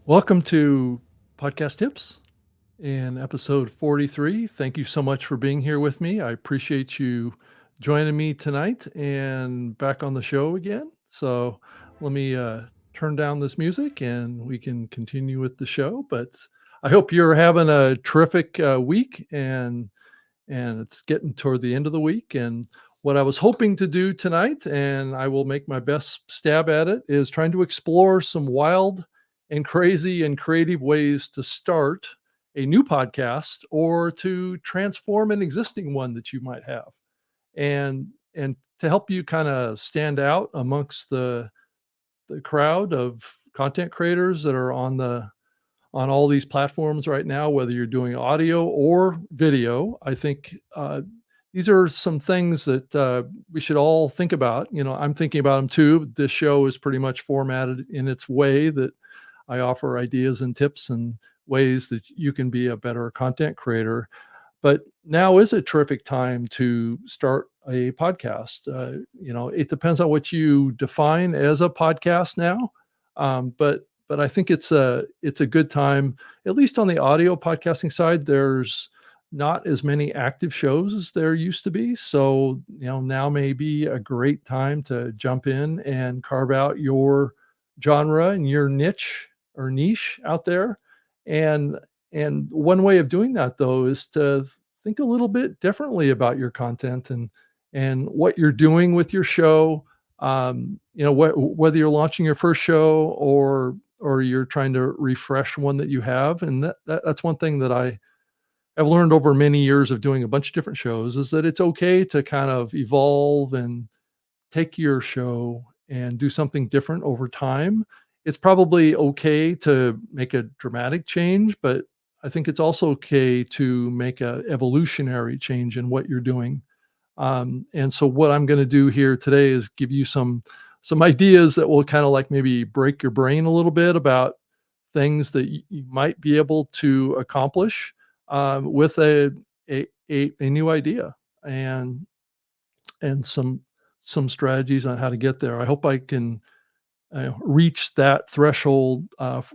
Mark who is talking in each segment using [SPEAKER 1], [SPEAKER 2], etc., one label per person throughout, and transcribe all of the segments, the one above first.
[SPEAKER 1] Welcome to Podcast Tips in episode 43. Thank you so much for being here with me. I appreciate you joining me tonight and back on the show again. So let me turn down this music and we can continue with the show. But I hope you're having a terrific week and it's getting toward the end of the week. And what I was hoping to do tonight, and I will make my best stab at it, is trying to explore some wild and crazy and creative ways to start a new podcast or to transform an existing one that you might have. And to help you kind of stand out amongst the crowd of content creators that are on all these platforms right now, whether you're doing audio or video. I think these are some things that we should all think about. I'm thinking about them too. This show is pretty much formatted in its way that I offer ideas and tips and ways that you can be a better content creator. But now is a terrific time to start a podcast. It depends on what you define as a podcast now, but I think it's a good time, at least on the audio podcasting side. There's not as many active shows as there used to be, so now may be a great time to jump in and carve out your genre and your niche out there. And one way of doing that, though, is to think a little bit differently about your content and what you're doing with your show. Whether you're launching your first show or you're trying to refresh one that you have, and that's one thing that I have learned over many years of doing a bunch of different shows, is that it's okay to kind of evolve and take your show and do something different over time. It's probably okay to make a dramatic change, but I think it's also okay to make a evolutionary change in what you're doing. And so what I'm going to do here today is give you some ideas that will kind of like maybe break your brain a little bit about things that you might be able to accomplish with a new idea, and some strategies on how to get there. I hope I can reach that threshold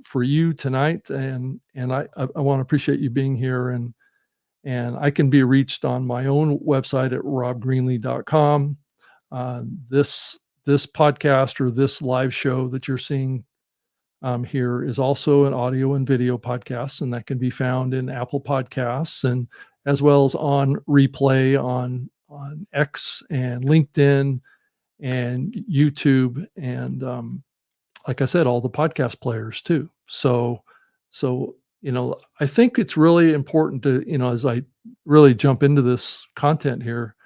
[SPEAKER 1] for you tonight, and I want to appreciate you being here. And I can be reached on my own website at robgreenlee.com. This podcast or this live show that you're seeing here is also an audio and video podcast, and that can be found in Apple Podcasts and as well as on replay on X and LinkedIn and YouTube, and like I said, all the podcast players too. So I think it's really important to, as I really jump into this content here,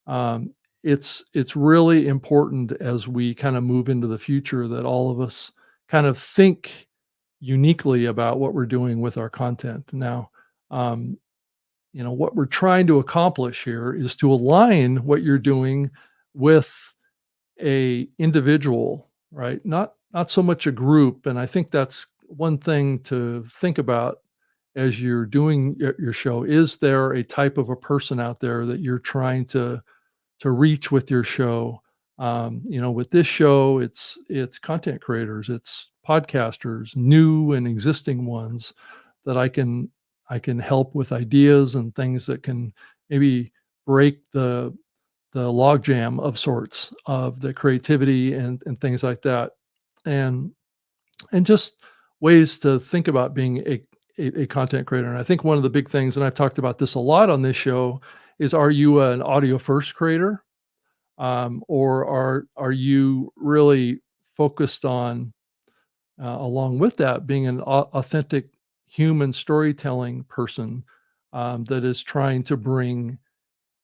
[SPEAKER 1] um, it's really important as we kind of move into the future that all of us kind of think uniquely about what we're doing with our content. Now, um, what we're trying to accomplish here is to align what you're doing with a individual, right? Not so much a group. And I think that's one thing to think about as you're doing your show. Is there a type of a person out there that you're trying to reach with your show? With this show, it's content creators, it's podcasters, new and existing ones, that I can help with ideas and things that can maybe break the logjam of sorts of the creativity and things like that, and just ways to think about being a content creator. And I think one of the big things, and I've talked about this a lot on this show, is, are you an audio first creator, or are you really focused on, along with that, being an authentic human storytelling person, that is trying to bring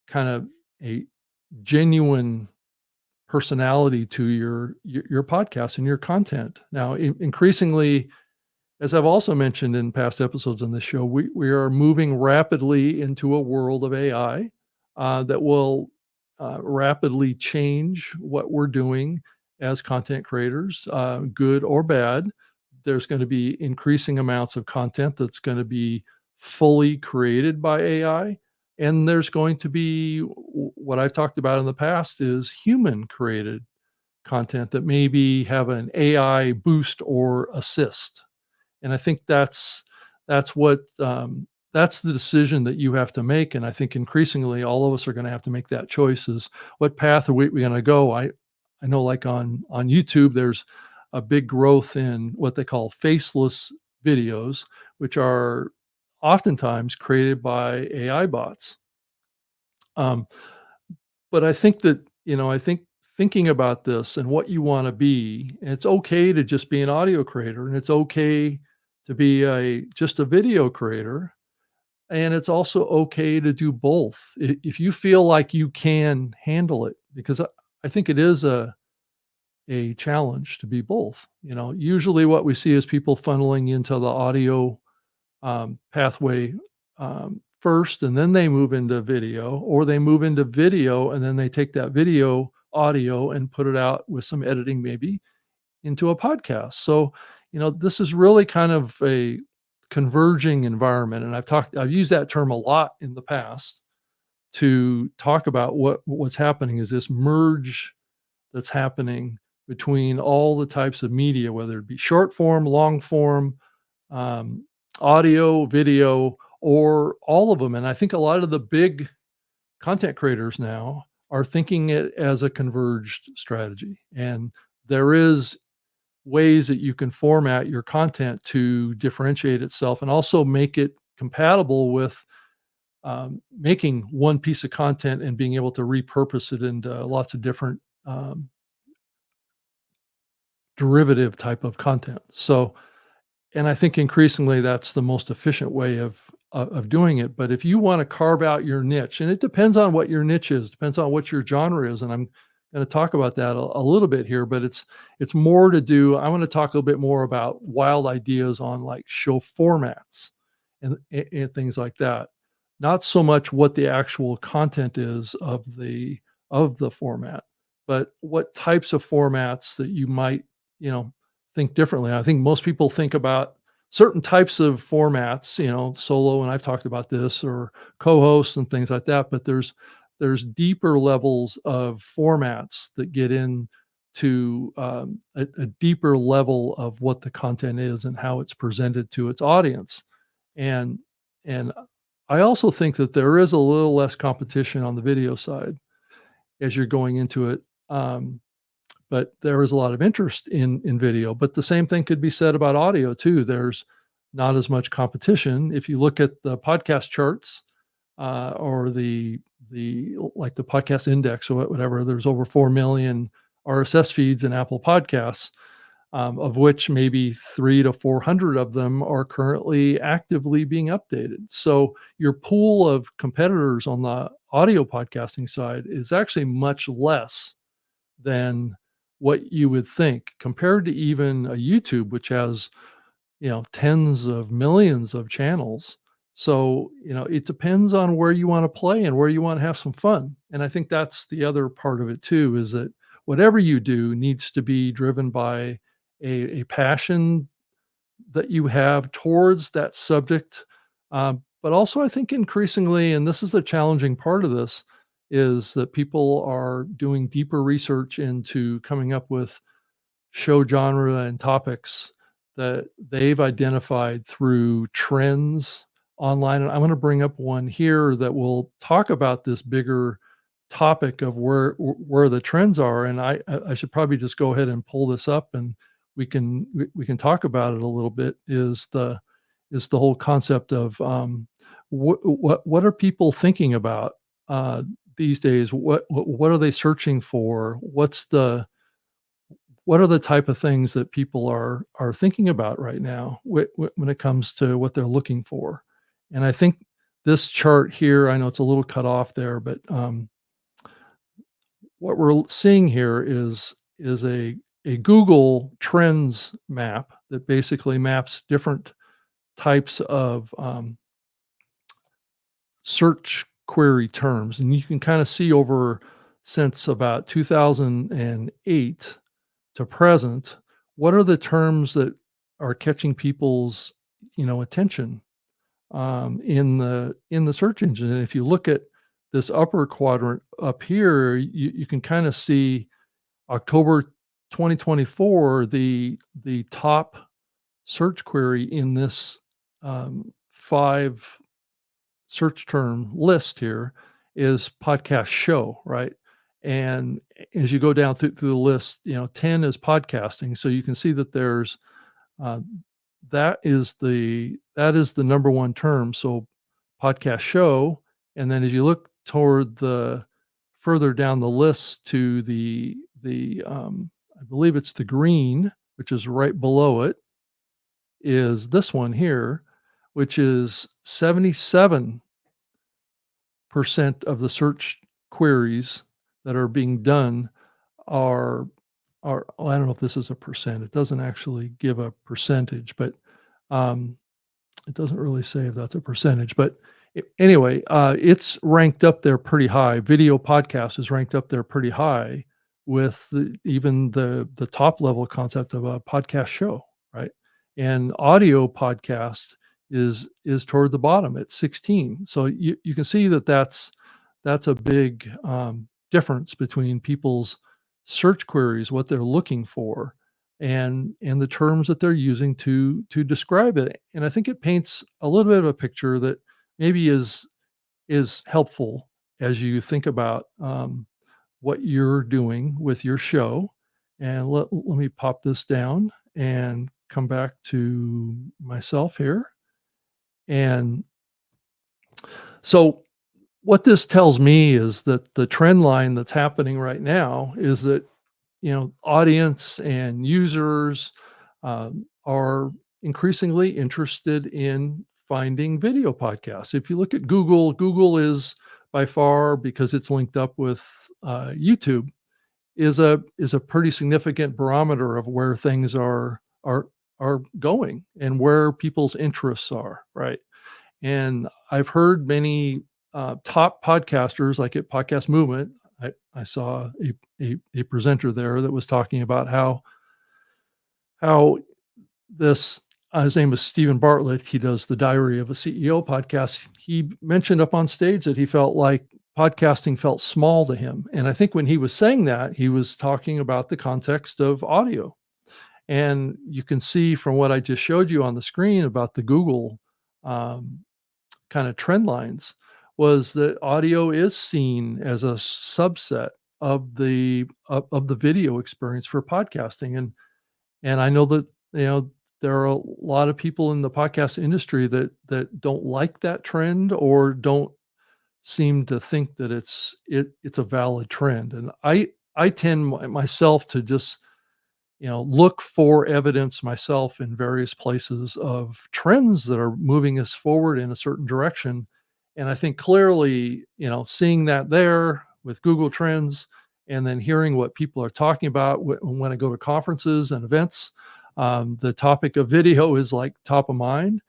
[SPEAKER 1] kind of a genuine personality to your podcast and your content. Now, increasingly, as I've also mentioned in past episodes on this show, we are moving rapidly into a world of AI that will rapidly change what we're doing as content creators, good or bad. There's going to be increasing amounts of content that's going to be fully created by AI. And there's going to be what I've talked about in the past is human created content that maybe have an AI boost or assist. And I think that's what that's the decision that you have to make. And I think increasingly all of us are going to have to make that choice: is what path are we going to go? I know, like on YouTube, there's a big growth in what they call faceless videos, which are oftentimes created by AI bots. Um, but I think that, I think thinking about this and what you want to be, and it's okay to just be an audio creator, and it's okay to be just a video creator, and it's also okay to do both if you feel like you can handle it, because I think it is a challenge to be both. Usually what we see is people funneling into the audio pathway first, and then they move into video, or they move into video and then they take that video audio and put it out with some editing, maybe into a podcast. So, this is really kind of a converging environment. And I've used that term a lot in the past to talk about what's happening is this merge that's happening between all the types of media, whether it be short form, long form, um, audio, video, or all of them. And I think a lot of the big content creators now are thinking it as a converged strategy. And there is ways that you can format your content to differentiate itself and also make it compatible with making one piece of content and being able to repurpose it into lots of different um, derivative type of content. So, and I think increasingly that's the most efficient way of doing it. But if you want to carve out your niche, and it depends on what your niche is, depends on what your genre is, and I'm going to talk about that a little bit here. But it's more to do. I want to talk a little bit more about wild ideas on like show formats and things like that. Not so much what the actual content is of the format, but what types of formats that you might you know think differently. I think most people think about certain types of formats, solo, and I've talked about this, or co-hosts and things like that, but there's deeper levels of formats that get into a deeper level of what the content is and how it's presented to its audience. And and I also think that there is a little less competition on the video side as you're going into it. But there is a lot of interest in video, but the same thing could be said about audio too. There's not as much competition. If you look at the podcast charts, or the like the podcast index or whatever, there's over 4 million RSS feeds in Apple Podcasts, of which maybe 3 to 400 of them are currently actively being updated. So your pool of competitors on the audio podcasting side is actually much less than what you would think, compared to even a YouTube, which has, tens of millions of channels. So, it depends on where you want to play and where you want to have some fun. And I think that's the other part of it too, is that whatever you do needs to be driven by a passion that you have towards that subject. But also, I think increasingly, and this is the challenging part of this, is that people are doing deeper research into coming up with show genre and topics that they've identified through trends online. And I'm going to bring up one here that will talk about this bigger topic of where the trends are. And I should probably just go ahead and pull this up, and we can talk about it a little bit. Is the whole concept of what are people thinking about these days? What are they searching for? What are the type of things that people are thinking about right now when it comes to what they're looking for? And I think this chart here, I know it's a little cut off there, but what we're seeing here is a Google Trends map that basically maps different types of search query terms, and you can kind of see over since about 2008 to present, what are the terms that are catching people's attention in the search engine. And if you look at this upper quadrant up here, you can kind of see October 2024, the top search query in this 5 search term list here is podcast show, right? And as you go down through the list, 10 is podcasting. So you can see that there's uh, that is the number one term. So podcast show, and then as you look toward the further down the list to the I believe it's the green, which is right below it, is this one here, which is 77% of the search queries that are being done are well, I don't know if this is a percent. It doesn't actually give a percentage, but um, it doesn't really say if that's a percentage. But anyway, it's ranked up there pretty high. Video podcast is ranked up there pretty high with even the top level concept of a podcast show, right? And audio podcast is toward the bottom at 16. So you can see that that's a big difference between people's search queries, what they're looking for, and the terms that they're using to describe it. And I think it paints a little bit of a picture that maybe is helpful as you think about what you're doing with your show. And let me pop this down and come back to myself here. And so what this tells me is that the trend line that's happening right now is that audience and users are increasingly interested in finding video podcasts. If you look at Google, Google is by far, because it's linked up with YouTube, is a pretty significant barometer of where things are going and where people's interests are, right? And I've heard many top podcasters, like at Podcast Movement. I saw a presenter there that was talking about how this his name is Stephen Bartlett. He does the Diary of a CEO podcast. He mentioned up on stage that he felt like podcasting felt small to him. And I think when he was saying that, he was talking about the context of audio. And you can see from what I just showed you on the screen about the Google um, kind of trend lines, was that audio is seen as a subset of the video experience for podcasting. And I know that there are a lot of people in the podcast industry that don't like that trend or don't seem to think that it's a valid trend. And I tend myself to just look for evidence myself in various places of trends that are moving us forward in a certain direction. And I think clearly, seeing that there with Google Trends, and then hearing what people are talking about when I go to conferences and events, the topic of video is like top of mind,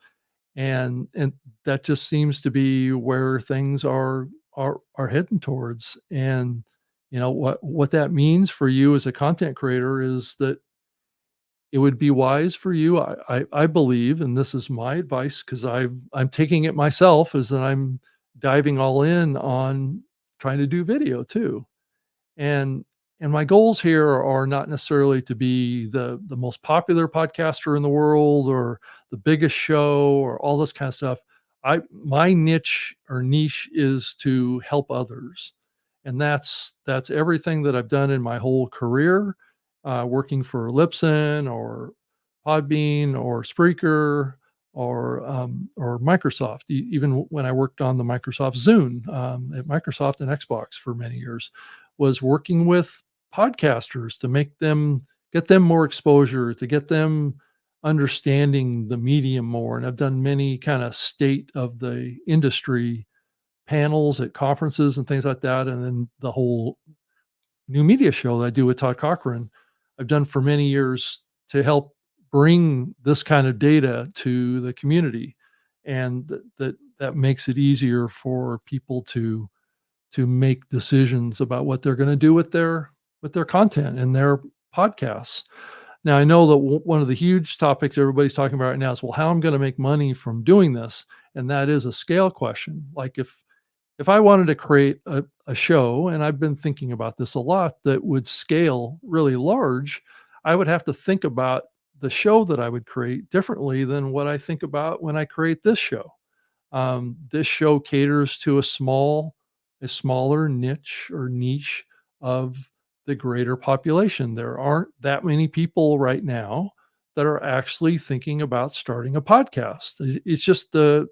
[SPEAKER 1] and that just seems to be where things are heading towards. And what that means for you as a content creator is that it would be wise for you, I believe, and this is my advice because I'm taking it myself, is that I'm diving all in on trying to do video too. And my goals here are not necessarily to be the most popular podcaster in the world or the biggest show or all this kind of stuff. My niche or niche is to help others. And that's everything that I've done in my whole career, working for Libsyn or Podbean or Spreaker or Microsoft. Even when I worked on the Microsoft Zune at Microsoft and Xbox for many years, was working with podcasters to get them more exposure, to get them understanding the medium more. And I've done many kind of state of the industry panels at conferences and things like that. And then the whole new media show that I do with Todd Cochran, I've done for many years to help bring this kind of data to the community. And that makes it easier for people to make decisions about what they're going to do with their content and their podcasts. Now, I know that one of the huge topics everybody's talking about right now is, well, how I'm going to make money from doing this, and that is a scale question. Like if I wanted to create a show, and I've been thinking about this a lot, that would scale really large, I would have to think about the show that I would create differently than what I think about when I create this show. This show caters to a smaller niche or niche of the greater population. There aren't that many people right now that are actually thinking about starting a podcast. It's just the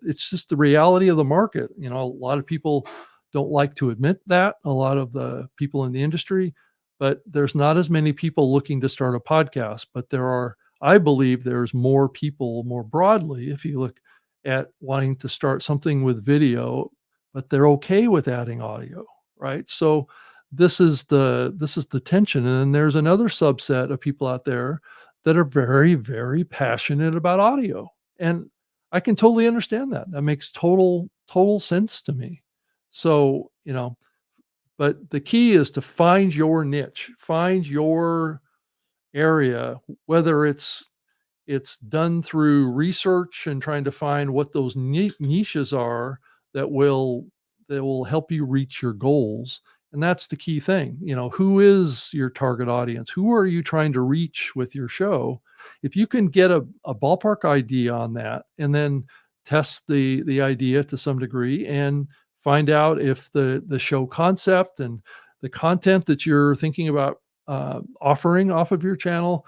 [SPEAKER 1] reality of the market. You know, a lot of people don't like to admit that, a lot of the people in the industry, but there's not as many people looking to start a podcast, but there are, I believe there's more people more broadly, if you look at wanting to start something with video, but they're okay with adding audio, right? So this is the tension. And then there's another subset of people out there that are very, very passionate about audio. And I can totally understand that. That makes total sense to me. So, you know, but the key is to find your niche, find your area, whether it's done through research and trying to find what those niches are that will help you reach your goals, and that's the key thing. You know, who is your target audience? Who are you trying to reach with your show? If you can get a ballpark idea on that and then test the idea to some degree and find out if the show concept and the content that you're thinking about offering off of your channel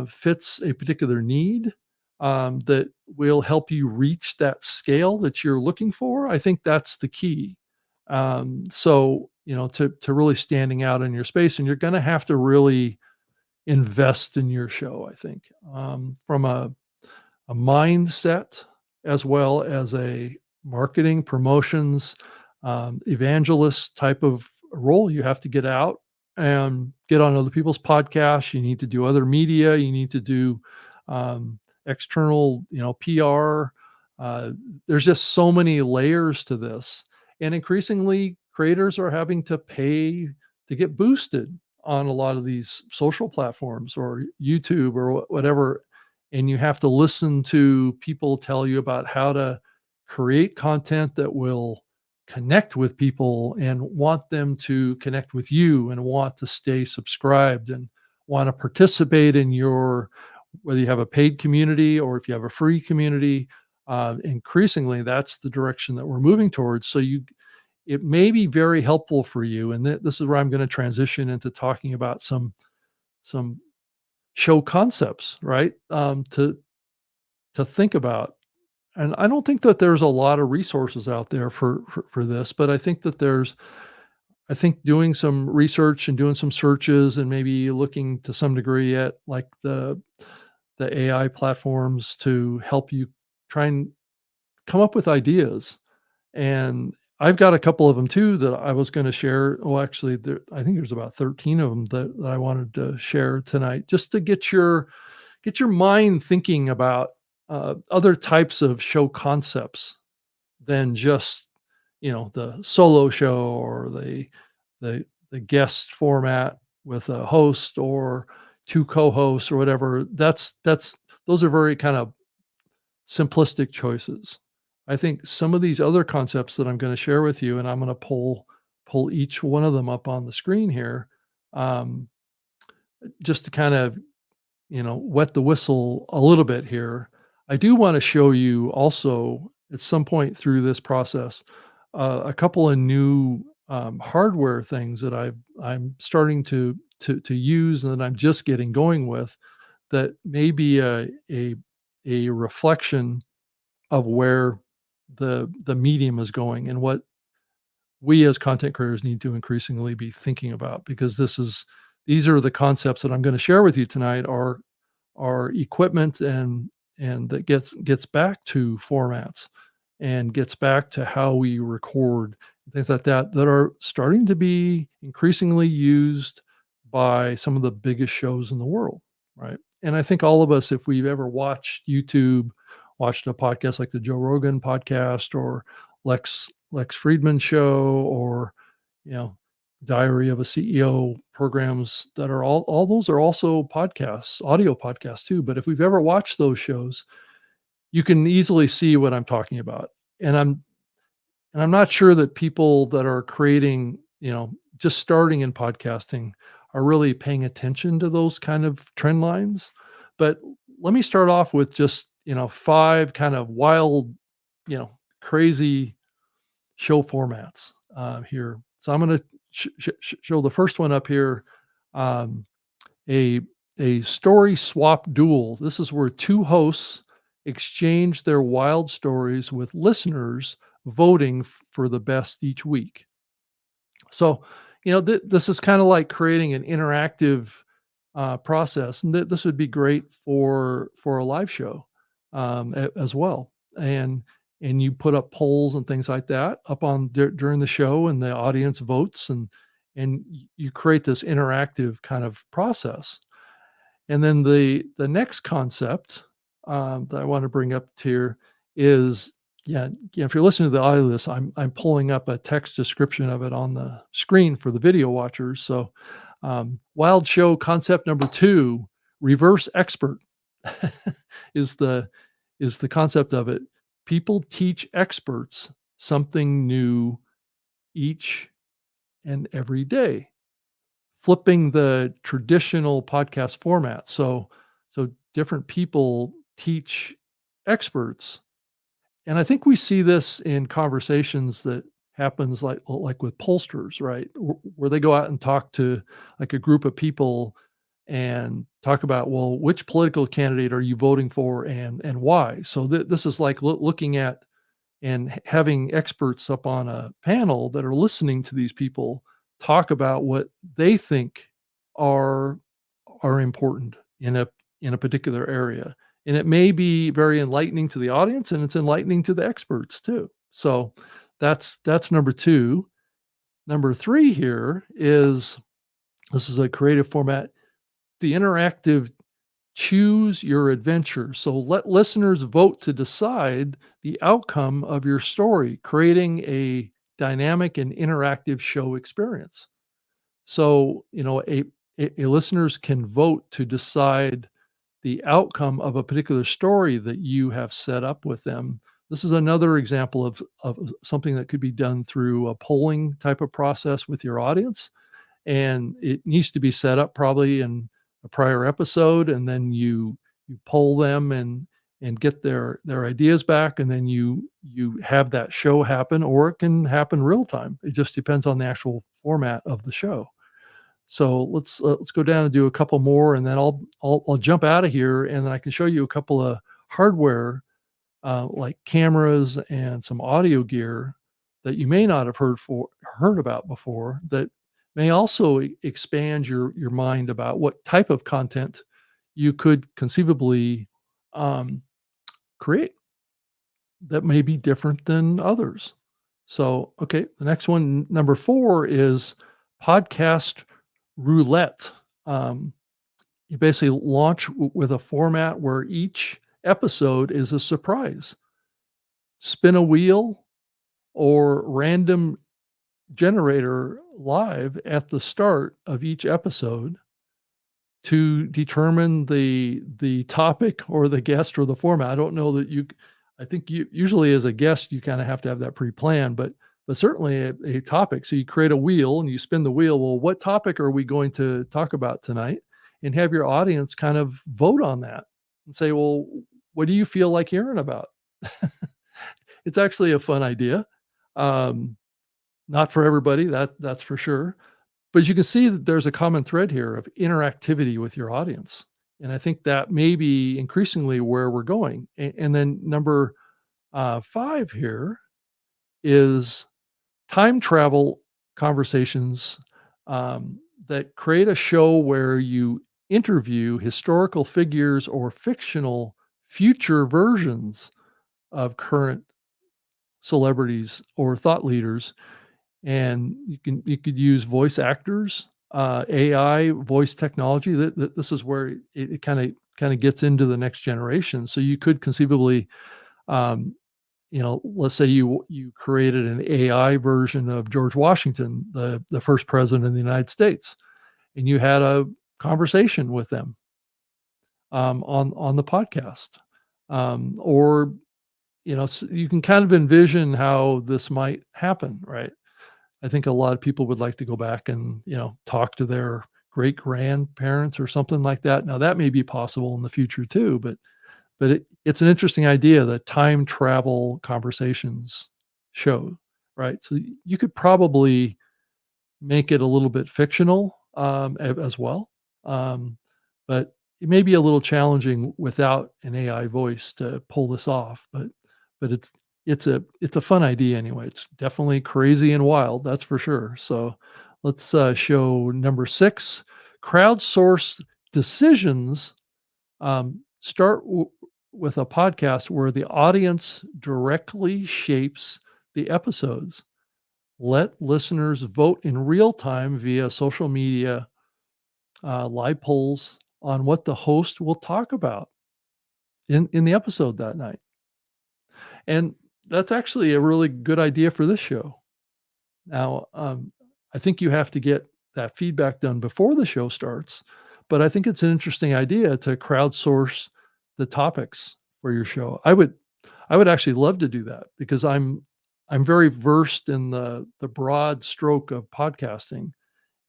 [SPEAKER 1] fits a particular need that will help you reach that scale that you're looking for, I think that's the key. So, you know, to really standing out in your space, and you're going to have to really invest in your show, I think, from a mindset as well as a marketing, promotions, evangelist type of role. You have to get out and get on other people's podcasts. You need to do other media. You need to do external, you know, PR. There's just so many layers to this, and increasingly, creators are having to pay to get boosted on a lot of these social platforms or YouTube or whatever, and you have to listen to people tell you about how to create content that will connect with people and want them to connect with you and want to stay subscribed and want to participate in your, whether you have a paid community or if you have a free community. Increasingly that's the direction that we're moving towards. So you, it may be very helpful for you, and this is where I'm going to transition into talking about some show concepts, right? To think about. And I don't think that there's a lot of resources out there for this, but I think that I think doing some research and doing some searches and maybe looking to some degree at like the AI platforms to help you try and come up with ideas. And I've got a couple of them too that I was going to share. Oh, actually, I think there's about 13 of them that I wanted to share tonight, just to get your mind thinking about other types of show concepts than just, you know, the solo show or the guest format with a host or two co-hosts or whatever. That's those are very kind of simplistic choices. I think some of these other concepts that I'm going to share with you, and I'm going to pull each one of them up on the screen here, um, just to kind of, you know, wet the whistle a little bit here. I do want to show you also at some point through this process a couple of new hardware things that I'm starting to use and that I'm just getting going with that may be a reflection of where the medium is going and what we as content creators need to increasingly be thinking about, because these are the concepts that I'm going to share with you tonight are equipment and that gets back to formats and gets back to how we record and things like that that are starting to be increasingly used by some of the biggest shows in the world, right? And I think all of us, if we've ever watched YouTube, watched a podcast like the Joe Rogan podcast or Lex Friedman show, or you know, Diary of a CEO programs that are all those are also podcasts, audio podcasts too. But if we've ever watched those shows, you can easily see what I'm talking about. And I'm not sure that people that are creating, you know, just starting in podcasting are really paying attention to those kind of trend lines. But let me start off with just, five kind of wild, crazy show formats here. So I'm going to show the first one up here. Um, a a story swap duel. This is where two hosts exchange their wild stories with listeners voting for the best each week. So, this is kind of like creating an interactive process, and this would be great for a live show as well. And you put up polls and things like that up on during the show, and the audience votes, and you create this interactive kind of process. And then the next concept that I want to bring up here is, if you're listening to the audio of this, I'm pulling up a text description of it on the screen for the video watchers. So, wild show concept number two, reverse expert, is the concept of it. People teach experts something new each and every day, flipping the traditional podcast format. So different people teach experts, and I think we see this in conversations that happens like with pollsters, right? Where they go out and talk to like a group of people and talk about, well, which political candidate are you voting for and why? So this is like looking at and having experts up on a panel that are listening to these people talk about what they think are are important in a particular area. And it may be very enlightening to the audience, and it's enlightening to the experts too. So that's number two. Number three here is, this is a creative format, the interactive choose your adventure. So let listeners vote to decide the outcome of your story, creating a dynamic and interactive show experience. So, a listeners can vote to decide the outcome of a particular story that you have set up with them. This is another example of something that could be done through a polling type of process with your audience, and it needs to be set up probably in a prior episode, and then you poll them and get their ideas back, and then you have that show happen, or it can happen real time. It just depends on the actual format of the show. So let's go down and do a couple more, and then I'll jump out of here, and then I can show you a couple of hardware like cameras and some audio gear that you may not have heard about before, that may also expand your mind about what type of content you could conceivably um, create that may be different than others. So, okay, the next one, number four, is podcast roulette. Um, you basically launch with a format where each episode is a surprise. Spin a wheel or random generator live at the start of each episode to determine the topic or the guest or the format. I don't know that I think you usually as a guest you kind of have to have that pre-planned, but certainly a topic. So you create a wheel and you spin the wheel. Well, what topic are we going to talk about tonight? And have your audience kind of vote on that and say, well, what do you feel like hearing about? It's actually a fun idea. Um, Not for everybody, that's for sure. But as you can see that there's a common thread here of interactivity with your audience. And I think that may be increasingly where we're going. And then number five here is time travel conversations that create a show where you interview historical figures or fictional future versions of current celebrities or thought leaders, and you could use voice actors, AI voice technology. This is where it kind of gets into the next generation. So you could conceivably, um, let's say you created an AI version of George Washington, the first president of the United States, and you had a conversation with them on the podcast, or you can kind of envision how this might happen, right? I think a lot of people would like to go back and, talk to their great grandparents or something like that. Now that may be possible in the future too, but it's an interesting idea that time travel conversations show, right? So you could probably make it a little bit fictional, as well, um, but it may be a little challenging without an AI voice to pull this off, but it's a fun idea anyway. It's definitely crazy and wild, that's for sure. So let's, show number 6, crowdsourced decisions. Start with a podcast where the audience directly shapes the episodes. Let listeners vote in real time via social media, live polls on what the host will talk about in the episode that night. And that's actually a really good idea for this show. Now, I think you have to get that feedback done before the show starts, but I think it's an interesting idea to crowdsource the topics for your show. I would actually love to do that because I'm very versed in the broad stroke of podcasting.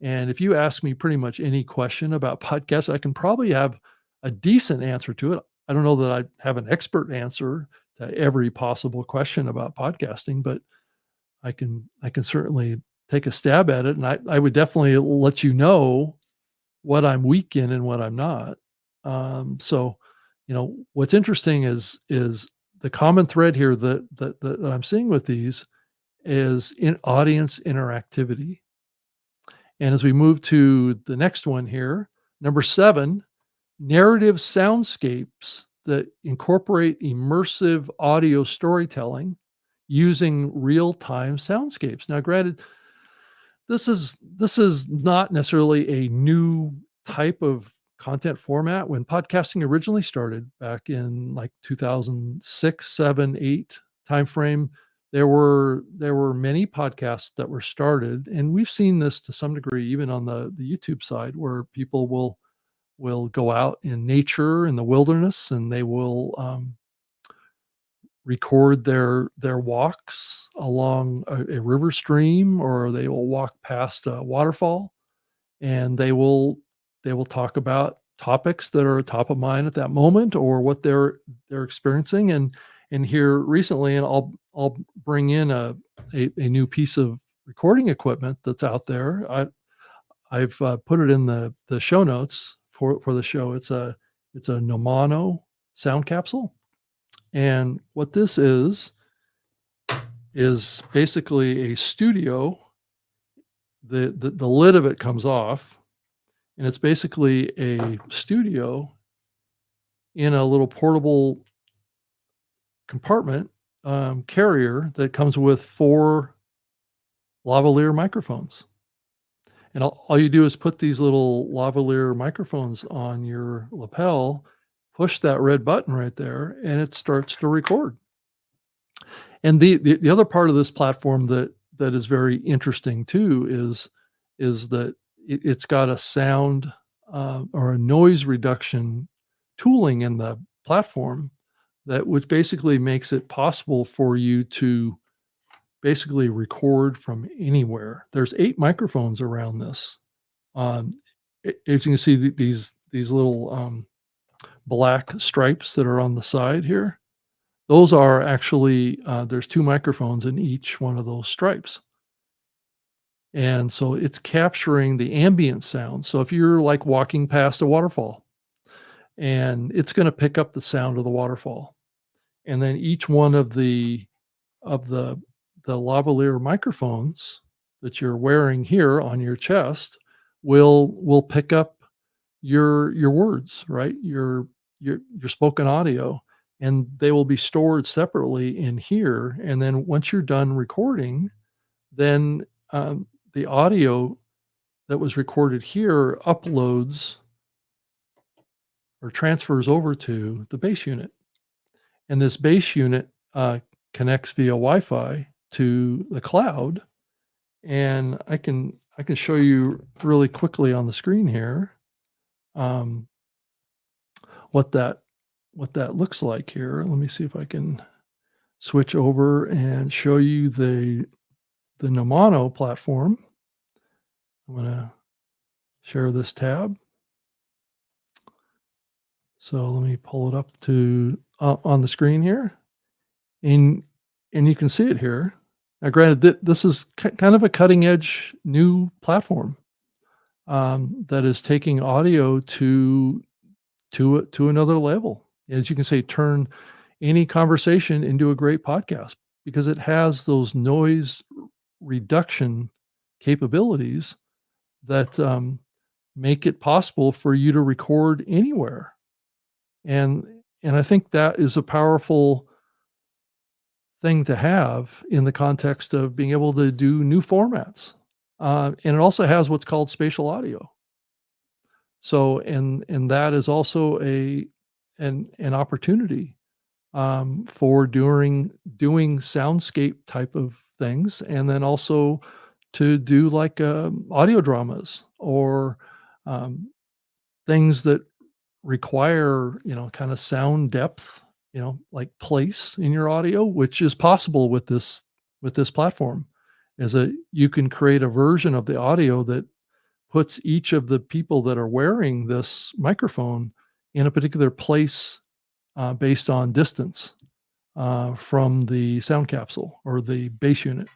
[SPEAKER 1] And if you ask me pretty much any question about podcasts, I can probably have a decent answer to it. I don't know that I have an expert answer to every possible question about podcasting, but I can certainly take a stab at it, and I would definitely let you know what I'm weak in and what I'm not. So, what's interesting is the common thread here that I'm seeing with these is in audience interactivity. And as we move to the next one here, number 7, narrative soundscapes that incorporate immersive audio storytelling using real-time soundscapes. Now, granted, this is not necessarily a new type of content format. When podcasting originally started back in like 2006, 7, 8 timeframe, there were many podcasts that were started, and we've seen this to some degree even on the YouTube side where people will go out in nature in the wilderness and they will record their walks along a river stream, or they will walk past a waterfall, and they will talk about topics that are top of mind at that moment or what they're experiencing. And here recently, and I'll bring in a new piece of recording equipment that's out there. I've put it in the show notes for the show. It's a Nomano sound capsule, and what this is basically a studio. The lid of it comes off, and it's basically a studio in a little portable compartment, carrier that comes with 4 lavalier microphones. And all you do is put these little lavalier microphones on your lapel, push that red button right there, and it starts to record. And the other part of this platform that is very interesting too is that it's got a sound, or a noise reduction tooling in the platform that which basically makes it possible for you to basically record from anywhere. There's 8 microphones around this. Um, as you can see, these little black stripes that are on the side here, those are actually there's 2 microphones in each one of those stripes. And so it's capturing the ambient sound. So if you're like walking past a waterfall, and it's going to pick up the sound of the waterfall, and then each one of the lavalier microphones that you're wearing here on your chest will pick up your words, right? Your spoken audio, and they will be stored separately in here. And then once you're done recording, then the audio that was recorded here uploads or transfers over to the base unit. And this base unit connects via Wi-Fi to the cloud. And I can show you really quickly on the screen here um, what that looks like here. Let me see if I can switch over and show you the Nomano platform. I'm gonna share this tab. So let me pull it up to on the screen here, and you can see it here. Now, granted, this is kind of a cutting edge new platform that is taking audio to another level. As you can say, turn any conversation into a great podcast because it has those noise reduction capabilities that make it possible for you to record anywhere. And I think that is a powerful thing to have in the context of being able to do new formats. And it also has what's called spatial audio. So, and that is also an opportunity for doing soundscape type of things, and then also to do like audio dramas or um, things that require, kind of sound depth, like place in your audio, which is possible with this platform. Is that you can create a version of the audio that puts each of the people that are wearing this microphone in a particular place based on distance from the sound capsule or the bass unit.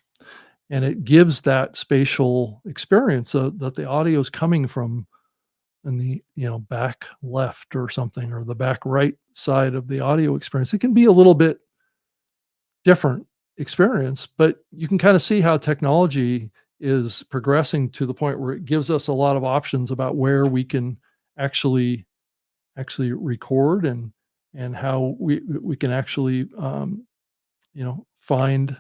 [SPEAKER 1] And it gives that spatial experience so that the audio is coming from in the back left or something, or the back right side of the audio experience. It can be a little bit different experience, but you can kind of see how technology is progressing to the point where it gives us a lot of options about where we can actually record, and how we can actually find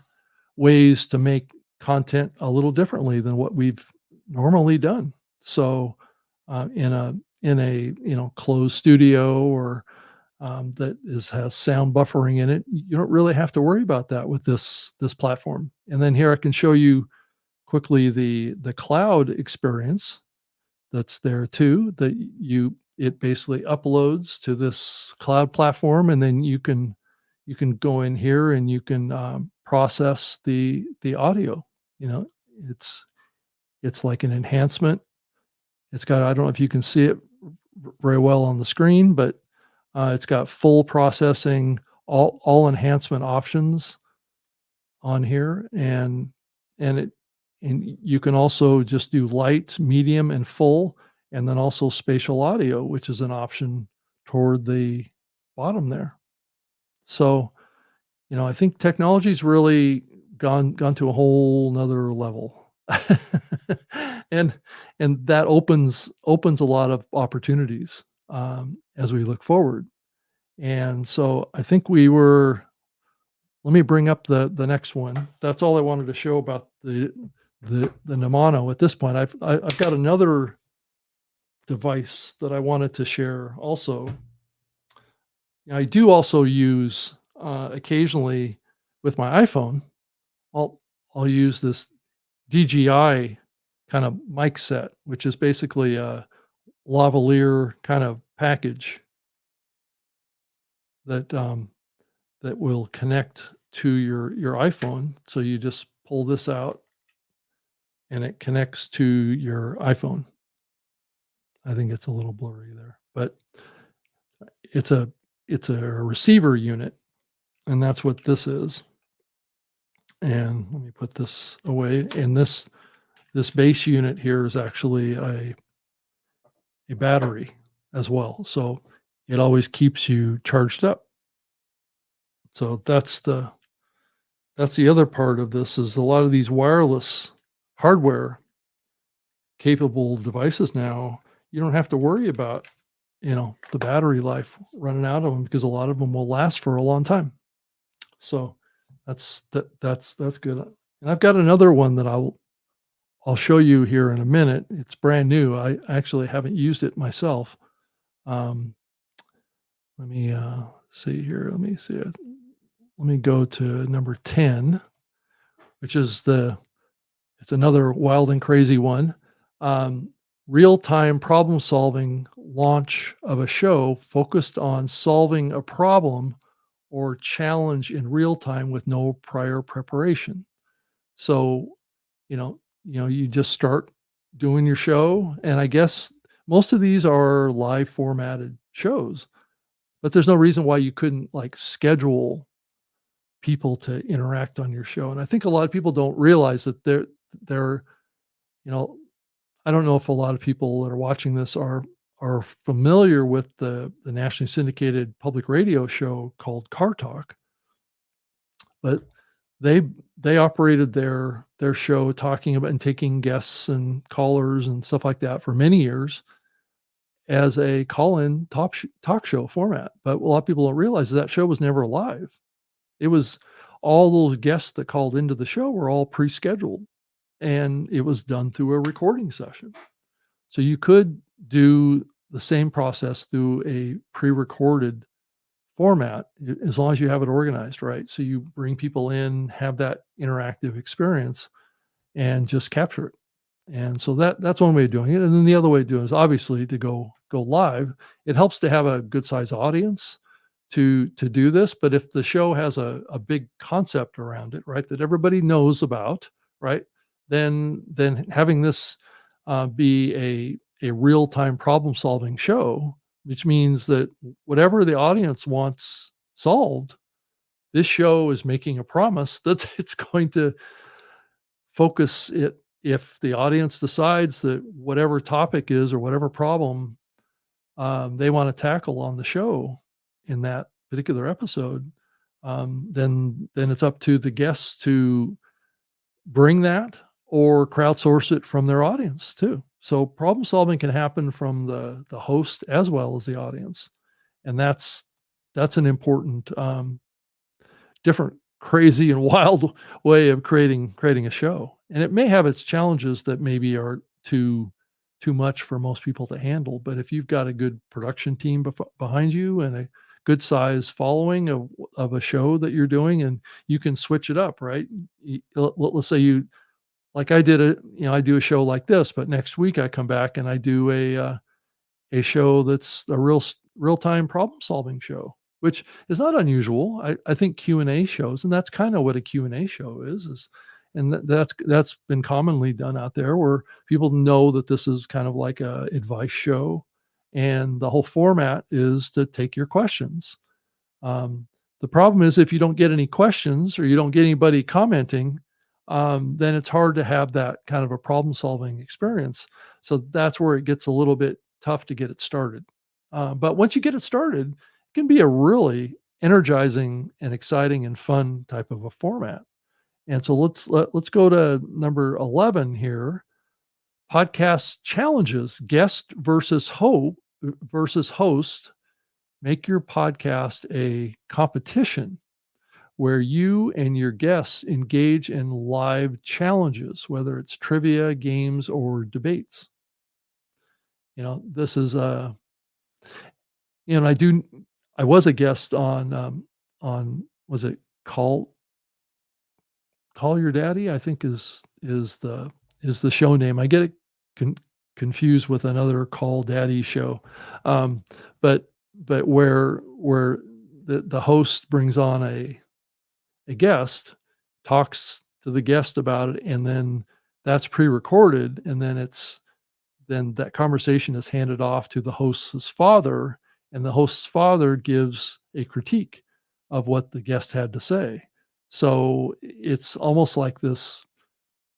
[SPEAKER 1] ways to make content a little differently than what we've normally done. So, in a closed studio, or that has sound buffering in it, you don't really have to worry about that with this platform. And then here I can show you quickly the cloud experience that's there too. That it basically uploads to this cloud platform, and then you can go in here and you can process the audio. You know, it's it's like an enhancement. It's got, I don't know if you can see it very well on the screen, but it's got full processing, all enhancement options on here, and it and you can also just do light, medium, and full, and then also spatial audio, which is an option toward the bottom there. So, I think technology's really gone to a whole nother level. And that opens a lot of opportunities, as we look forward. And so I think we were let me bring up the next one. That's all I wanted to show about the Namano at this point. I've got another device that I wanted to share also. I do also use, occasionally with my iPhone, I'll I'll use this DJI kind of mic set, which is basically a lavalier kind of package that, that will connect to your iPhone. So you just pull this out and it connects to your iPhone. I think it's a little blurry there, but it's a it's a receiver unit, and that's what this is. And let me put this away. And this base unit here is actually a battery as well. So it always keeps you charged up. So that's the other part of this, is a lot of these wireless hardware capable devices now, you don't have to worry about, the battery life running out of them, because a lot of them will last for a long time. So that's good. And I've got another one that I'll show you here in a minute. It's brand new. I actually haven't used it myself. Um, let me see here. Let me see it. Let me go to number 10, which is it's another wild and crazy one. Um, Real-time problem solving launch of a show focused on solving a problem or challenge in real time with no prior preparation. So, you just start. doing your show, and I guess most of these are live formatted shows, but there's no reason why you couldn't, like, schedule people to interact on your show, and I think a lot of people don't realize that they're you know, I don't know if a lot of people that are watching this are familiar with the nationally syndicated public radio show called Car Talk, but they they operated their show talking about and taking guests and callers and stuff like that for many years as a call-in talk show format, but a lot of people don't realize that show was never live. It was all those guests that called into the show were all pre-scheduled, and it was done through a recording session. So you could do the same process through a pre-recorded format as long as you have it organized right. So you bring people in, have that interactive experience, and just capture it. And so that's one way of doing it. And then the other way of doing it is obviously to go live. It helps to have a good size audience to do this. But if the show has a big concept around it, right, that everybody knows about, right, then having this be a real time problem solving show, which means that whatever the audience wants solved, this show is making a promise that it's going to focus it if the audience decides that whatever topic is or whatever problem they want to tackle on the show in that particular episode, then it's up to the guests to bring that or crowdsource it from their audience too. So problem solving can happen from the host as well as the audience, and that's an important different crazy and wild way of creating a show. And it may have its challenges that maybe are too much for most people to handle, but if you've got a good production team behind you and a good size following of a show that you're doing, and you can switch it up, right? Let's say you like I did I do a show like this, but next week I come back and I do a show that's a real-time problem-solving show, which is not unusual. I think Q&A shows, and that's kinda what a Q&A show is and that's been commonly done out there where people know that this is kind of like a advice show, and the whole format is to take your questions. Um, the problem is if you don't get any questions or you don't get anybody commenting, then it's hard to have that kind of a problem-solving experience. So that's where it gets a little bit tough to get it started. But once you get it started, it can be a really energizing and exciting and fun type of a format. And so let's go to number 11 here. Podcast challenges, guest versus host. Make your podcast a competition where you and your guests engage in live challenges, whether it's trivia, games, or debates. This is I do. I was a guest on was it Call Your Daddy? I think is the show name. I get it con- confused with another Call Daddy show, um, but where the host brings on a guest, talks to the guest about it, and then that's pre-recorded, and then that conversation is handed off to the host's father, and the host's father gives a critique of what the guest had to say. So it's almost like this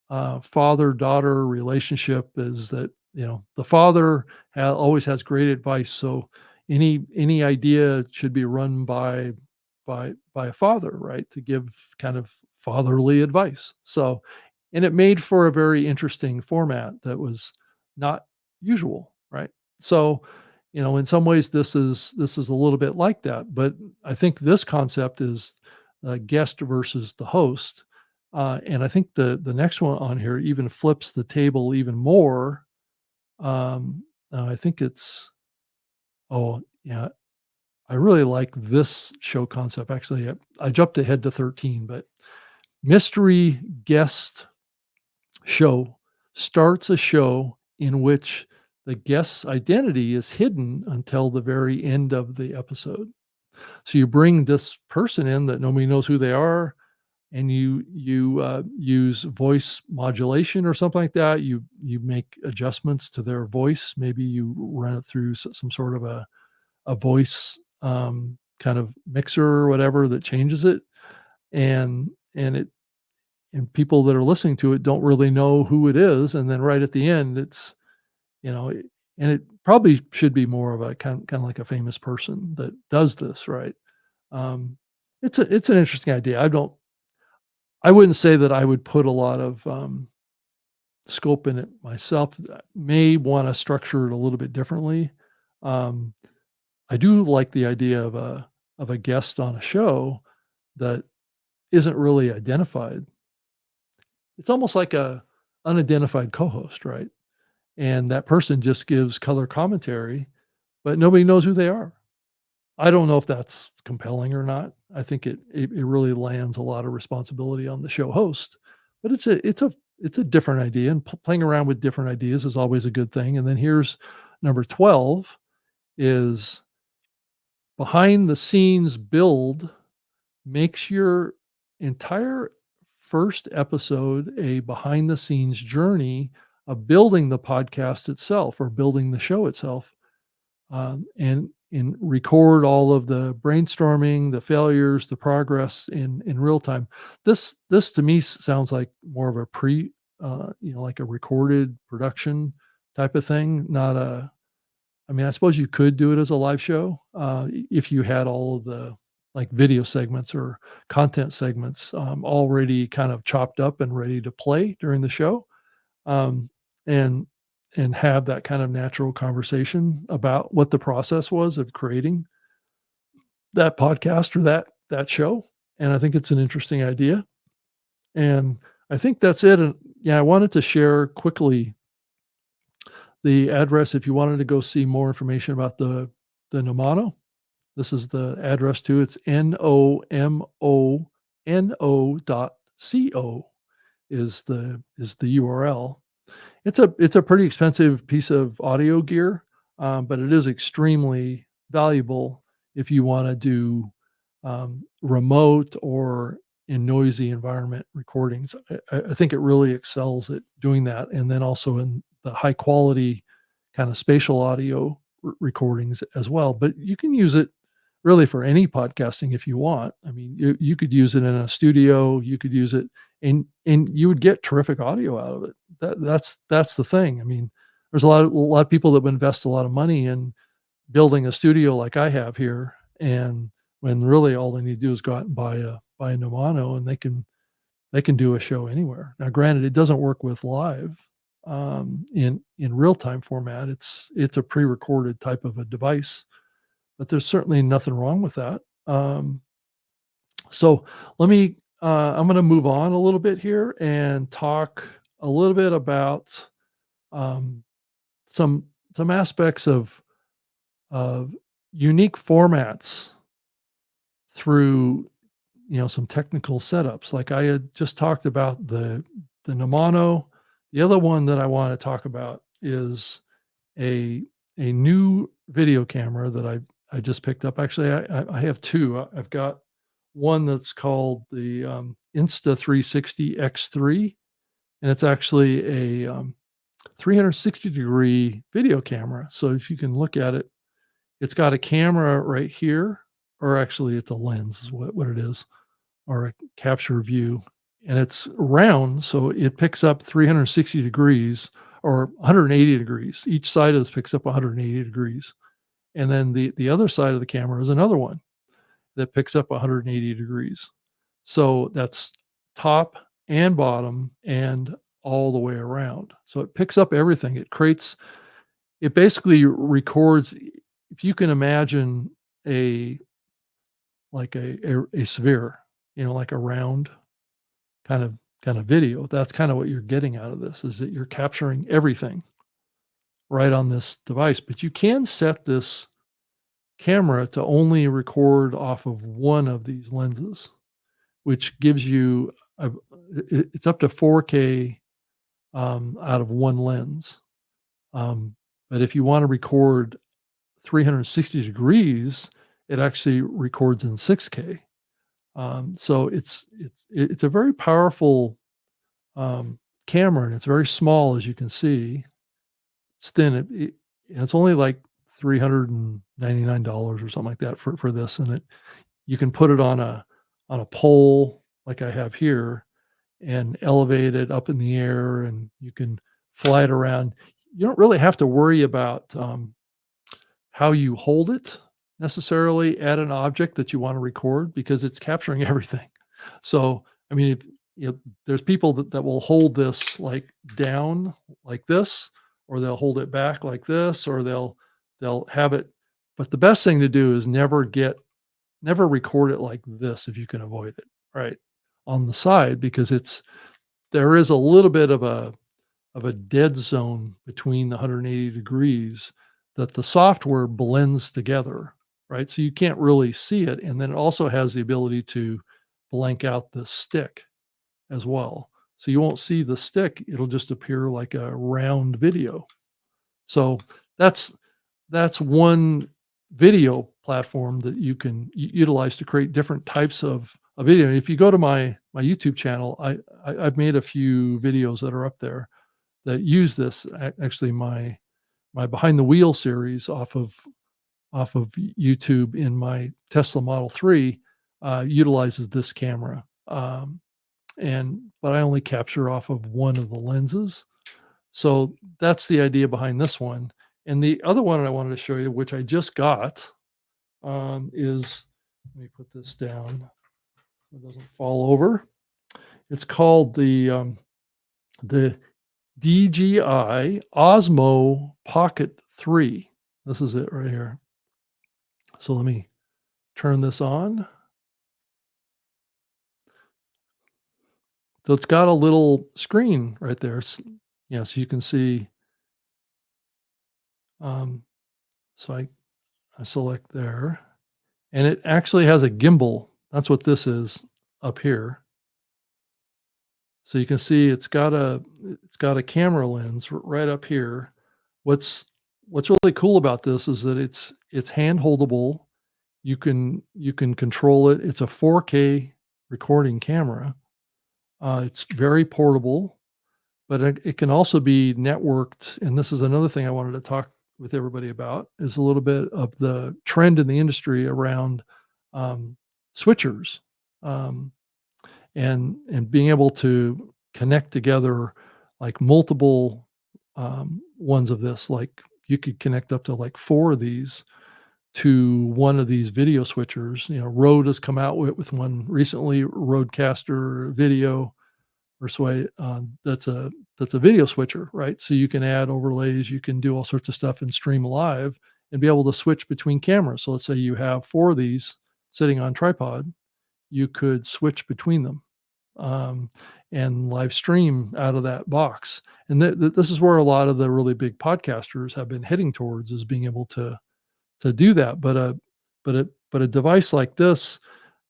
[SPEAKER 1] father-daughter relationship is that, the father always has great advice. So any idea should be run by a father, right? To give kind of fatherly advice. So, and it made for a very interesting format that was not usual, right? So, in some ways this is a little bit like that, but I think this concept is guest versus the host. And I think the next one on here even flips the table even more. I think it's oh yeah, I really like this show concept. Actually, I jumped ahead to 13, but mystery guest show starts a show in which the guest's identity is hidden until the very end of the episode. So you bring this person in that nobody knows who they are, and you use voice modulation or something like that. You make adjustments to their voice. Maybe you run it through some sort of a voice kind of mixer or whatever that changes it, and and it and people that are listening to it don't really know who it is, and then right at the end, it's you know, and it probably should be more of a kind of like a famous person that does this, right? Um, it's an interesting idea. I wouldn't say that I would put a lot of scope in it myself. I may want to structure it a little bit differently. Um, I do like the idea of a guest on a show that isn't really identified. It's almost like a unidentified co-host, right? And that person just gives color commentary, but nobody knows who they are. I don't know if that's compelling or not. I think it really lands a lot of responsibility on the show host, but it's a different idea, and playing around with different ideas is always a good thing. And then here's number 12 is behind the scenes build makes your entire first episode a behind the scenes journey of building the podcast itself or building the show itself, and record all of the brainstorming, the failures, the progress in real time. This to me sounds like more of a like a recorded production type of thing, not a. I mean, I suppose you could do it as a live show if you had all of the like video segments or content segments already kind of chopped up and ready to play during the show, um, and and have that kind of natural conversation about what the process was of creating that podcast or that show. And I think it's an interesting idea. And I think that's it. And yeah, I wanted to share quickly the address if you wanted to go see more information about the Nomano. This is the address too. It's NOMONO.co is the URL. It's a pretty expensive piece of audio gear, but it is extremely valuable if you wanna do, remote or in noisy environment recordings. I think it really excels at doing that, and then also in the high quality kinda spatial audio recordings as well, but you can use it really for any podcasting if you want. I mean, you could use it in a studio, you could use it and you would get terrific audio out of it. That's the thing. I mean, there's a lot of people that would invest a lot of money in building a studio like I have here, and when really all they need to do is go out and buy a Nomano, and they can do a show anywhere. Now, granted, it doesn't work with live in real time format. It's a pre-recorded type of a device, but there's certainly nothing wrong with that. So let me, I'm going to move on a little bit here and talk a little bit about um, some some aspects of unique formats through some technical setups. Like I had just talked about the Nomano. The other one that I want to talk about is a a new video camera that I just picked up. Actually, I have 2. I've got one that's called the, Insta360 X3, and it's actually a, 360-degree video camera. So if you can look at it, it's got a camera right here, or actually it's a lens is what it is, or a capture view, and it's round, so it picks up 360 degrees or 180 degrees. Each side of this picks up 180 degrees. And then the other side of the camera is another one that picks up 180 degrees. So that's top and bottom and all the way around. So it picks up everything. It basically records, if you can imagine a like a sphere, like a round kind of video. That's kind of what you're getting out of this, is that you're capturing everything right on this device. But you can set this camera to only record off of one of these lenses, which gives you it's up to 4K out of one lens. But if you want to record 360 degrees, it actually records in 6K. So it's a very powerful um, camera, and it's very small, as you can see. It's thin. And it's only like $399 or something like that for this, and you can put it on a pole like I have here and elevate it up in the air, and you can fly it around. You don't really have to worry about how you hold it necessarily at an object that you want to record because it's capturing everything. So, I mean, if, you know, there's people that will hold this like down like this, or they'll hold it back like this, or they'll have it. But the best thing to do is never record it like this if you can avoid it, right? On the side, because there is a little bit of a dead zone between the 180 degrees that the software blends together, right? So you can't really see it. And then it also has the ability to blank out the stick as well. So you won't see the stick, it'll just appear like a round video. So that's that's one video platform that you can utilize to create different types of video. If you go to my YouTube channel, I've made a few videos that are up there that use this. Actually, my behind the wheel series off of YouTube in my Tesla Model 3 utilizes this camera. But I only capture off of one of the lenses. So that's the idea behind this one. And the other one I wanted to show you, which I just got, is let me put this down so it doesn't fall over. It's called the DJI Osmo Pocket 3. This is it right here. So let me turn this on. So it's got a little screen right there. So you can see. Um, so I select there, and it actually has a gimbal. That's what this is up here. So you can see it's got a camera lens right up here. What's what's really cool about this is that it's hand holdable. You can control it. It's a 4K recording camera. It's very portable, but it can also be networked. And this is another thing I wanted to talk with everybody about is a little bit of the trend in the industry around um, switchers. Um, and being able to connect together like multiple ones of this, like you could connect up to like four of these to one of these video switchers. Rode has come out with one recently, Rodecaster Video or Sway. That's a video switcher, right? So you can add overlays, you can do all sorts of stuff and stream live and be able to switch between cameras. So let's say you have four of these sitting on tripod, you could switch between them um, and live stream out of that box. And this is where a lot of the really big podcasters have been heading towards is being able to do that. But a device like this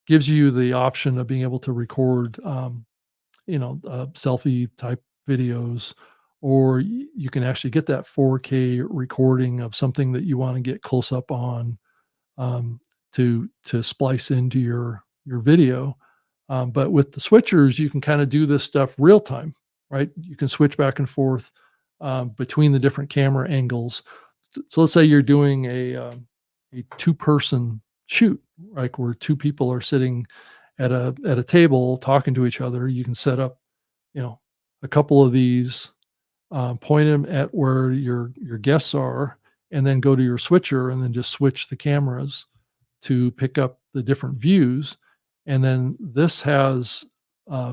[SPEAKER 1] gives you the option of being able to record, selfie type videos, or you can actually get that 4K recording of something that you want to get close up on to splice into your video. But with the switchers, you can kind of do this stuff real time, right? You can switch back and forth between the different camera angles. So let's say you're doing a two-person shoot, like where two people are sitting at a table talking to each other. You can set up, you know, a couple of these, point them at where your guests are, and then go to your switcher, and then just switch the cameras to pick up the different views. And then this has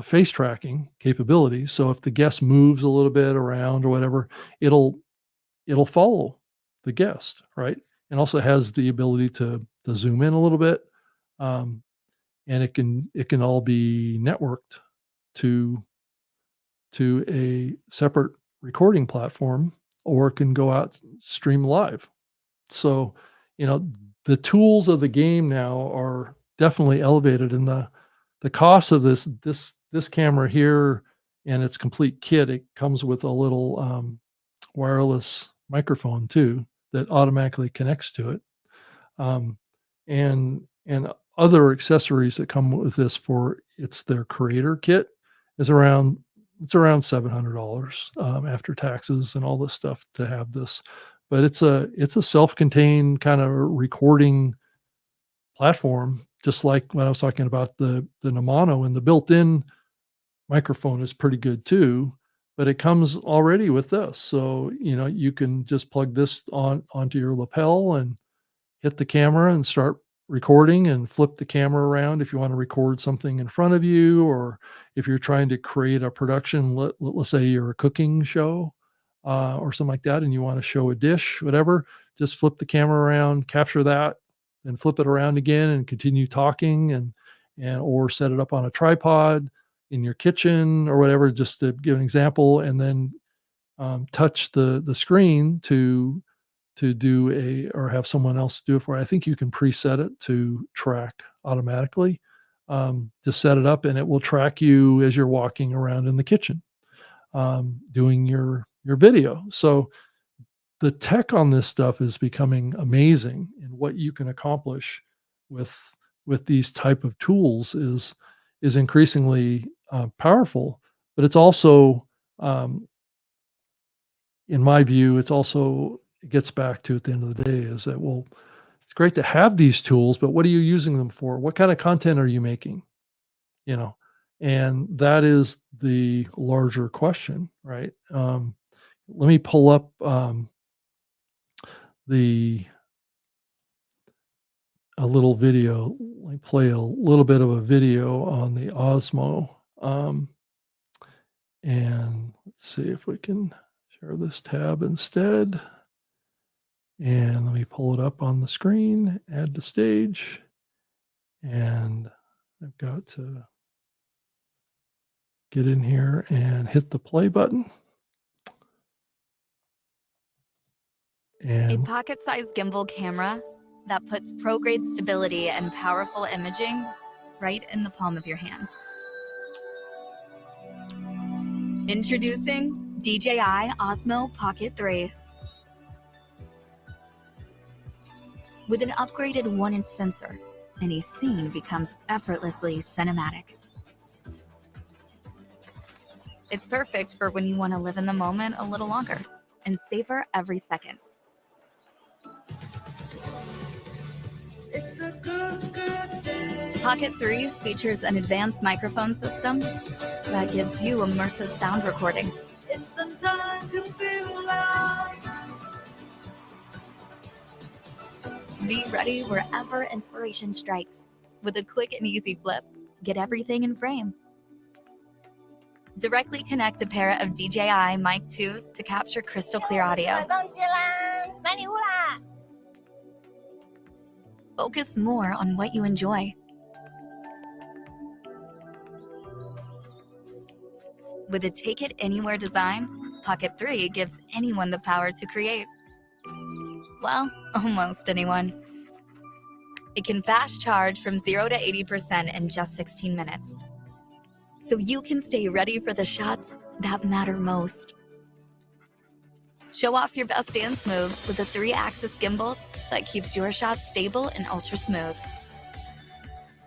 [SPEAKER 1] face tracking capabilities. So if the guest moves a little bit around or whatever, it'll it'll follow the guest, right? And also has the ability to zoom in a little bit, um, and it can all be networked to a separate recording platform, or it can go out stream live. So, you know, the tools of the game now are definitely elevated, and the cost of this camera here and its complete kit, it comes with a little wireless microphone too that automatically connects to it. Um, and other accessories that come with this for it's their creator kit is around it's around $700 after taxes and all this stuff to have this. But it's a self-contained kind of recording platform, just like when I was talking about the Namano, and the built-in microphone is pretty good too, but it comes already with this. So, you can just plug this onto your lapel and hit the camera and start recording and flip the camera around if you want to record something in front of you, or if you're trying to create a production, let's say you're a cooking show or something like that, and you want to show a dish, whatever, just flip the camera around, capture that, and flip it around again and continue talking, and or set it up on a tripod in your kitchen or whatever, just to give an example, and then touch the screen to do or have someone else do it for you. I think you can preset it to track automatically. Just set it up and it will track you as you're walking around in the kitchen, doing your video. So the tech on this stuff is becoming amazing, and what you can accomplish with these type of tools is increasingly powerful. But it's also, um, in my view, it gets back to, at the end of the day, is that, well, it's great to have these tools, but what are you using them for? What kind of content are you making? You know, and that is the larger question, right? Let me pull up the a little video. Let me play a little bit of a video on the Osmo, and let's see if we can share this tab instead. And let me pull it up on the screen, add to stage, and I've got to get in here and hit the play button.
[SPEAKER 2] A
[SPEAKER 1] And
[SPEAKER 2] pocket-sized gimbal camera that puts pro-grade stability and powerful imaging right in the palm of your hand. Introducing DJI Osmo Pocket 3. With an upgraded 1-inch sensor, any scene becomes effortlessly cinematic. It's perfect for when you want to live in the moment a little longer and savor every second. It's a good day. Pocket 3 features an advanced microphone system that gives you immersive sound recording. It's a time to feel alive. Be ready wherever inspiration strikes. With a quick and easy flip, get everything in frame. Directly connect a pair of DJI Mic 2s to capture crystal clear audio. Focus more on what you enjoy. With a Take It Anywhere design, Pocket 3 gives anyone the power to create. Well, almost anyone. It can fast charge from 0 to 80% in just 16 minutes. So you can stay ready for the shots that matter most. Show off your best dance moves with a 3-axis gimbal that keeps your shots stable and ultra smooth.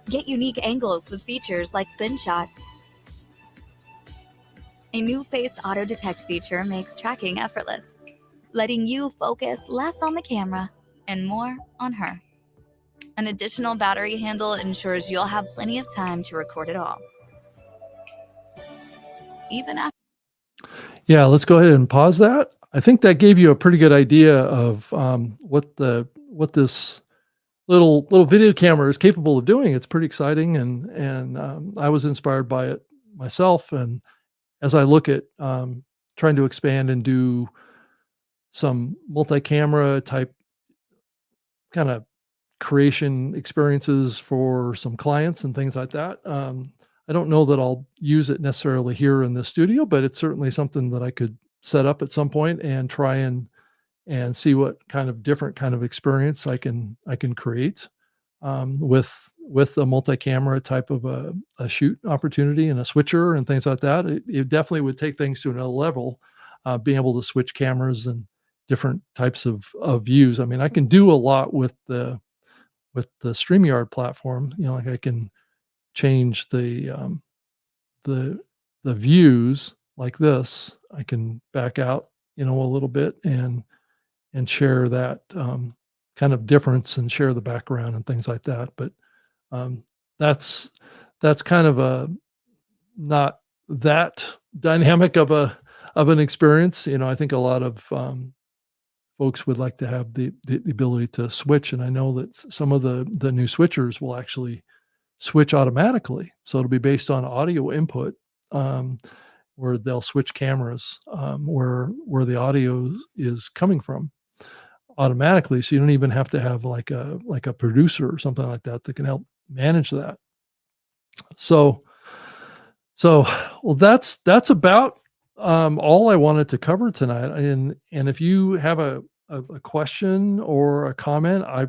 [SPEAKER 2] Get unique angles with features like Spin Shot. A new face auto detect feature makes tracking effortless, letting you focus less on the camera and more on her. An additional battery handle ensures you'll have plenty of time to record it all. Even after.
[SPEAKER 1] yeah, let's go ahead and pause that. I think that gave you a pretty good idea of what this little video camera is capable of doing. It's pretty exciting, and I was inspired by it myself. And as I look at trying to expand and do some multi-camera type kind of creation experiences for some clients and things like that, I don't know that I'll use it necessarily here in the studio, but it's certainly something that I could set up at some point and try and see what kind of different kind of experience I can create with a multi-camera type of a shoot opportunity and a switcher and things like that. It definitely would take things to another level, being able to switch cameras and different types of views. I mean, I can do a lot with with the StreamYard platform, like I can change the the views like this. I can back out, a little bit and share that kind of difference and share the background and things like that. But um, that's that's kind of a not that dynamic of an experience. I think a lot of folks would like to have the ability to switch, and I know that some of the new switchers will actually switch automatically. So it'll be based on audio input, um, where they'll switch cameras, where the audio is coming from automatically. So you don't even have to have like a producer or something like that that can help manage that. So so well, that's about all I wanted to cover tonight. And if you have a question or a comment, I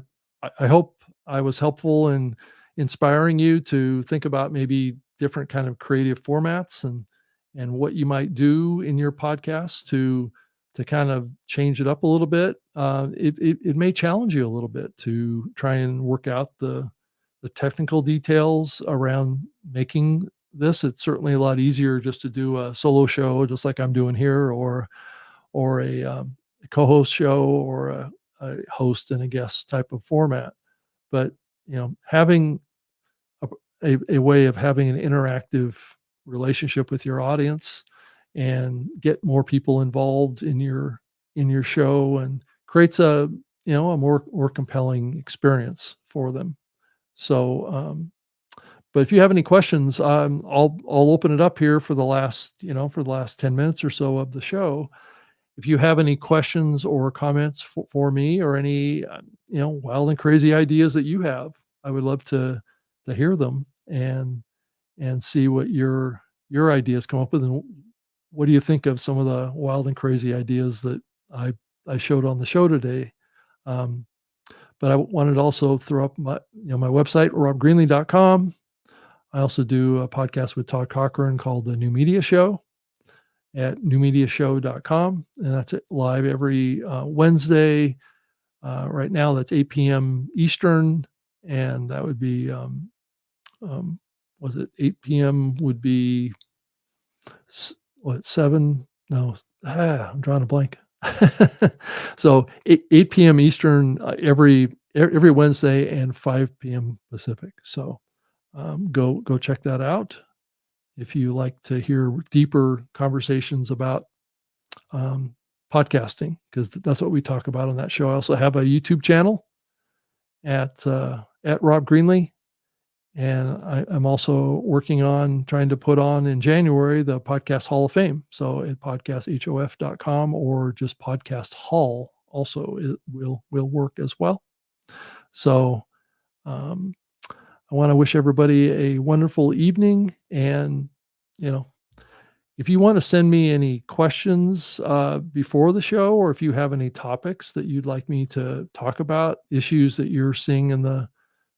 [SPEAKER 1] hope I was helpful in inspiring you to think about maybe different kind of creative formats and what you might do in your podcast to kind of change it up a little bit. It may challenge you a little bit to try and work out the technical details around making this. It's certainly a lot easier just to do a solo show, just like I'm doing here, or a co-host show, or a host and a guest type of format. But having a, a way of having an interactive relationship with your audience and get more people involved in your show and creates a more compelling experience for them. So but if you have any questions, I'll open it up here for the last 10 minutes or so of the show. If you have any questions or comments for me, or any wild and crazy ideas that you have, I would love to hear them and see what your ideas come up with, and what do you think of some of the wild and crazy ideas that I showed on the show today. Um, but I wanted to also throw up my website, robgreenlee.com. I also do a podcast with Todd Cochran called The New Media Show at newmediashow.com. And that's live every Wednesday. Right now, that's 8 p.m. Eastern. And that would be, was it 8 p.m. would be, 7? No, I'm drawing a blank. So 8 p.m. Eastern every Wednesday, and 5 p.m. Pacific. So go check that out if you like to hear deeper conversations about podcasting, because that's what we talk about on that show. I also have a YouTube channel at Rob Greenlee, and I'm also working on trying to put on in January the Podcast Hall of Fame. So at podcasthof.com, or just Podcast Hall also will work as well. So um, I want to wish everybody a wonderful evening. And, if you want to send me any questions before the show, or if you have any topics that you'd like me to talk about, issues that you're seeing in the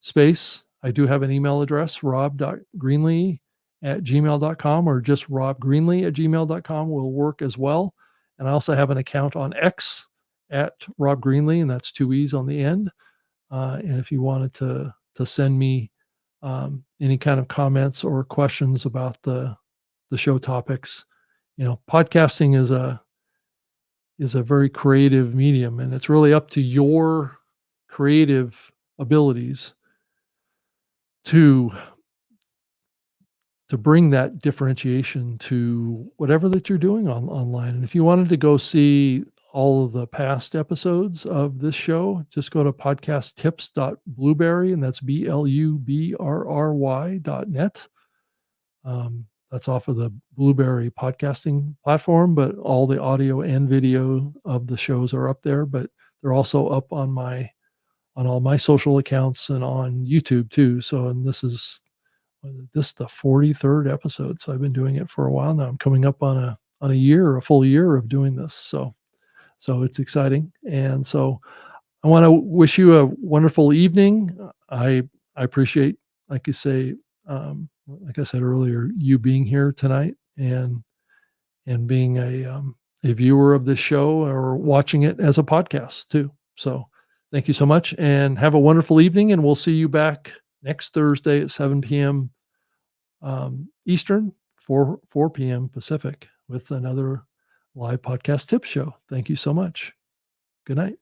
[SPEAKER 1] space, I do have an email address, rob.greenlee@gmail.com, or just robgreenlee@gmail.com will work as well. And I also have an account on X at Rob Greenlee, and that's 2 E's on the end. And if you wanted to send me any kind of comments or questions about the show topics, podcasting is a very creative medium, and it's really up to your creative abilities to bring that differentiation to whatever that you're doing online. And if you wanted to go see all of the past episodes of this show, just go to podcasttips.blueberry, and that's BLUBRRY.net. That's off of the Blueberry podcasting platform, but all the audio and video of the shows are up there. But they're also up on all my social accounts and on YouTube too. So, and this is the 43rd episode. So I've been doing it for a while now. I'm coming up on a full year of doing this. So it's exciting. And so I want to wish you a wonderful evening. I appreciate, like you say, like I said earlier, you being here tonight, and being a viewer of this show, or watching it as a podcast too. So Thank you so much and have a wonderful evening. And we'll see you back next Thursday at 7 p.m. Eastern, 4 p.m. Pacific with another live podcast tip show. Thank you so much. Good night.